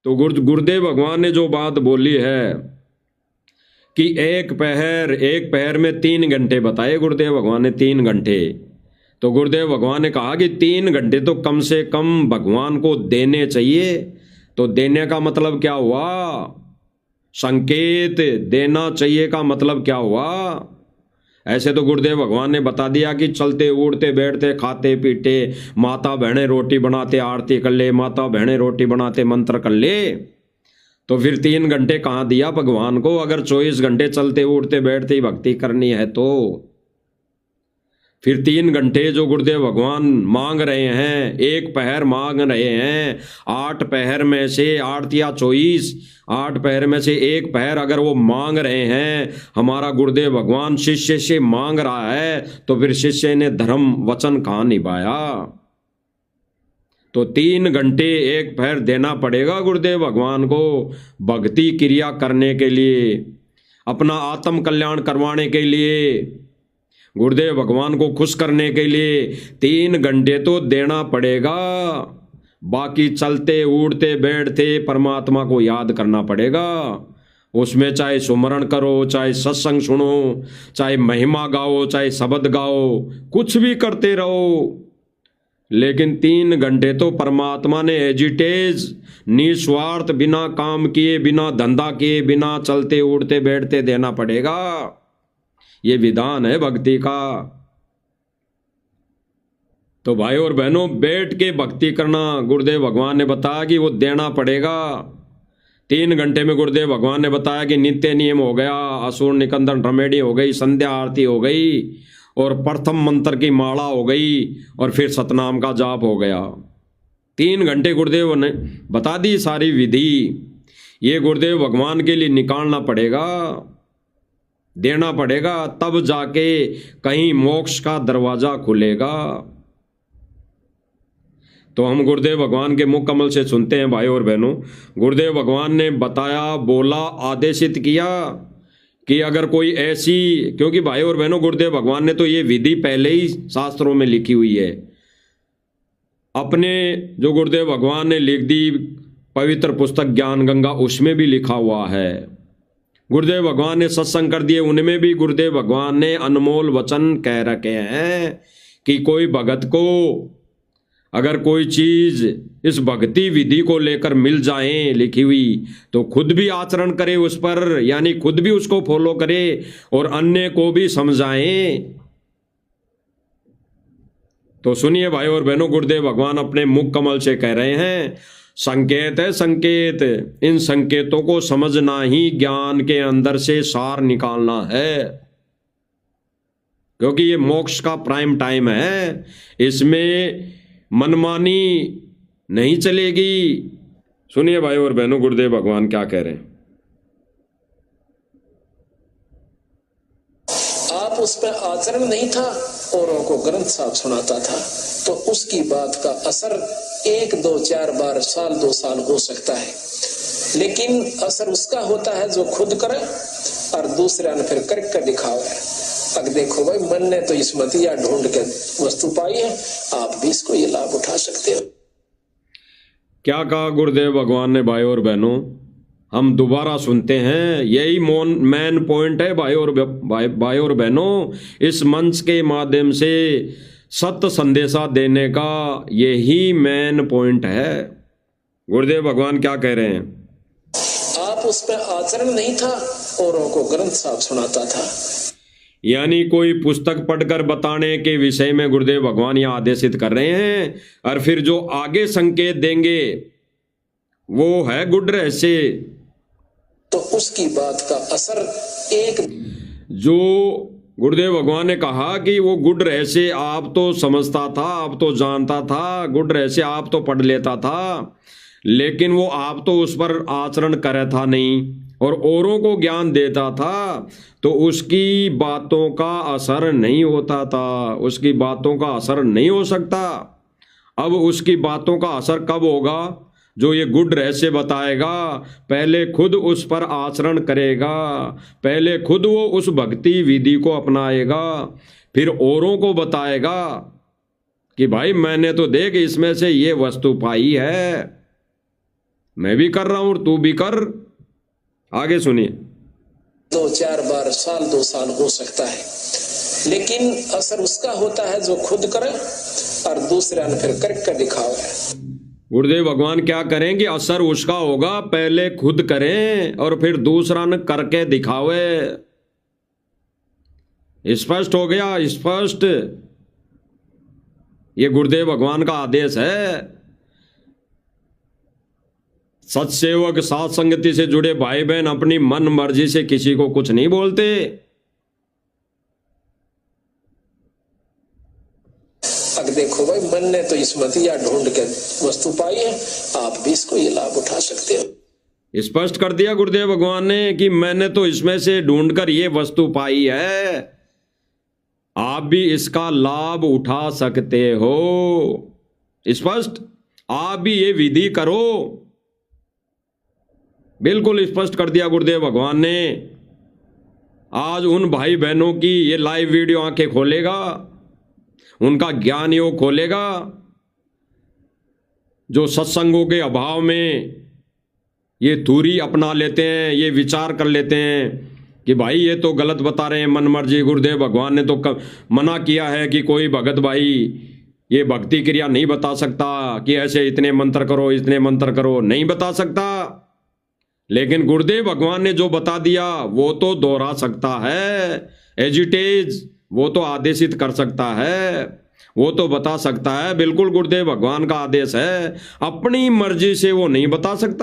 तो गुरुदेव भगवान ने जो बात बोली है कि एक पहर में 3 घंटे बताए गुरुदेव भगवान ने, 3 घंटे। तो गुरुदेव भगवान ने कहा कि 3 घंटे तो कम से कम भगवान को देने चाहिए। तो देने का मतलब क्या हुआ? संकेत देना चाहिए का मतलब क्या हुआ? ऐसे तो गुरुदेव भगवान ने बता दिया कि चलते उड़ते बैठते खाते पीते माता बहने रोटी बनाते आरती कर ले, माता बहने रोटी बनाते मंत्र कर ले। तो फिर 3 घंटे कहाँ दिया भगवान को, अगर 24 घंटे चलते उठते बैठते ही भक्ति करनी है तो? फिर 3 घंटे जो गुरुदेव भगवान मांग रहे हैं, एक पहर मांग रहे हैं, 8 पहर में से 8 या 24, 8 पहर में से एक पहर अगर वो मांग रहे हैं, हमारा गुरुदेव भगवान शिष्य से मांग रहा है, तो फिर शिष्य ने धर्म वचन कहाँ निभाया? तो 3 घंटे एक पहर देना पड़ेगा गुरुदेव भगवान को भक्ति क्रिया करने के लिए, अपना आत्म कल्याण करवाने के लिए, गुरुदेव भगवान को खुश करने के लिए 3 घंटे तो देना पड़ेगा। बाकी चलते उड़ते बैठते परमात्मा को याद करना पड़ेगा। उसमें चाहे सुमरण करो, चाहे सत्संग सुनो, चाहे महिमा गाओ, चाहे शब्द गाओ, कुछ भी करते रहो, लेकिन 3 घंटे तो परमात्मा ने एजिटेज निस्वार्थ बिना काम किए, बिना धंधा किए, बिना चलते उड़ते बैठते देना पड़ेगा। ये विधान है भक्ति का। तो भाई और बहनों, बैठ के भक्ति करना गुरुदेव भगवान ने बताया कि वो देना पड़ेगा। 3 घंटे में गुरुदेव भगवान ने बताया कि नित्य नियम हो गया, असुर निकंदन रमेडी हो गई, संध्या आरती हो गई, और प्रथम मंत्र की माला हो गई, और फिर सतनाम का जाप हो गया। 3 घंटे गुरुदेव ने बता दी सारी विधि। ये गुरुदेव भगवान के लिए निकालना पड़ेगा, देना पड़ेगा, तब जाके कहीं मोक्ष का दरवाजा खुलेगा। तो हम गुरुदेव भगवान के मुख कमल से सुनते हैं भाई और बहनों, गुरुदेव भगवान ने बताया, बोला, आदेशित किया कि अगर कोई ऐसी, क्योंकि भाई और बहनों गुरुदेव भगवान ने तो ये विधि पहले ही शास्त्रों में लिखी हुई है। अपने जो गुरुदेव भगवान ने लिख दी पवित्र पुस्तक ज्ञान गंगा, उसमें भी लिखा हुआ है। गुरुदेव भगवान ने सत्संग कर दिए, उनमें भी गुरुदेव भगवान ने अनमोल वचन कह रखे हैं कि कोई भगत को अगर कोई चीज इस भक्ति विधि को लेकर मिल जाए लिखी हुई, तो खुद भी आचरण करे उस पर, यानी खुद भी उसको फॉलो करे और अन्य को भी समझाए। तो सुनिए भाई और बहनों, गुरुदेव भगवान अपने मुख कमल से कह रहे हैं, संकेत है संकेत, इन संकेतों को समझना ही ज्ञान के अंदर से सार निकालना है, क्योंकि ये मोक्ष का प्राइम टाइम है। इसमें मनमानी नहीं चलेगी। सुनिए भाई और बहनों, गुरुदेव भगवान क्या कह रहे हैं। आप उस पर आचरण नहीं था, औरों को ग्रंथ साहब सुनाता था, तो उसकी बात का असर 1, 2, 4 बार, साल 2 साल हो सकता है, लेकिन असर उसका होता है जो खुद करे और दूसरा ने फिर करके दिखावे। अब देखो भाई, मन ने तो स्मृतियां ढूंढ के वस्तु पाई है, आप भी इसको ये लाभ उठा सकते हो। क्या कहा गुरुदेव भगवान ने भाई और बहनों, हम दोबारा सुनते हैं। यही मेन पॉइंट है भाई और बहनों, इस मंच के माध्यम से सत्य संदेशा देने का यही मेन पॉइंट है। गुरुदेव भगवान क्या कह रहे हैं। आप उस पर आचरण नहीं था, औरों को ग्रंथ साहब सुनाता था, यानी कोई पुस्तक पढ़कर बताने के विषय में गुरुदेव भगवान यह आदेशित कर रहे हैं, और फिर जो आगे संकेत देंगे वो है गुड रहस्य। तो उसकी बात का असर एक, जो गुरुदेव भगवान ने कहा कि वो गुड रहस्य आप तो समझता था, आप तो जानता था, गुड रहस्य आप तो पढ़ लेता था, लेकिन वो आप तो उस पर आचरण करे था नहीं, और औरों को ज्ञान देता था, तो उसकी बातों का असर नहीं होता था, उसकी बातों का असर नहीं हो सकता। अब उसकी बातों का असर कब होगा? जो ये गुड रहस्य बताएगा, पहले खुद उस पर आचरण करेगा, पहले खुद वो उस भक्ति विधि को अपनाएगा, फिर औरों को बताएगा कि भाई मैंने तो देख इसमें से ये वस्तु पाई है। मैं भी कर रहा हूं और तू भी कर। आगे सुनिए। 2-4 बार साल 2 साल हो सकता है, लेकिन असर उसका होता है जो खुद करे और दूसरा ने फिर करके दिखावे। गुरुदेव भगवान क्या करें कि असर उसका होगा, पहले खुद करें और फिर दूसरा ने करके दिखावे। स्पष्ट हो गया? स्पष्ट। ये गुरुदेव भगवान का आदेश है। सत्सेवक साथ संगति से जुड़े भाई बहन अपनी मन मर्जी से किसी को कुछ नहीं बोलते। अब देखो भाई, मन ने तो इसमतिया ढूंढ के वस्तु पाई है, आप भी इसको ये लाभ उठा सकते हो। स्पष्ट कर दिया गुरुदेव भगवान ने कि मैंने तो इसमें से ढूंढकर ये वस्तु पाई है, आप भी इसका लाभ उठा सकते हो। स्पष्ट। आप भी ये विधि करो। बिल्कुल स्पष्ट कर दिया गुरुदेव भगवान ने। आज उन भाई बहनों की ये लाइव वीडियो आंखें खोलेगा, उनका ज्ञान योग खोलेगा, जो सत्संगों के अभाव में ये दूरी अपना लेते हैं, ये विचार कर लेते हैं कि भाई ये तो गलत बता रहे हैं, मन मर्जी। गुरुदेव भगवान ने तो मना किया है कि कोई भगत भाई ये भक्ति क्रिया नहीं बता सकता कि ऐसे इतने मंत्र करो, इतने मंत्र करो, नहीं बता सकता। लेकिन गुरुदेव भगवान ने जो बता दिया वो तो दोहरा सकता है, एज इट इज, वो तो आदेशित कर सकता है, वो तो बता सकता है। बिल्कुल गुरुदेव भगवान का आदेश है, अपनी मर्जी से वो नहीं बता सकता।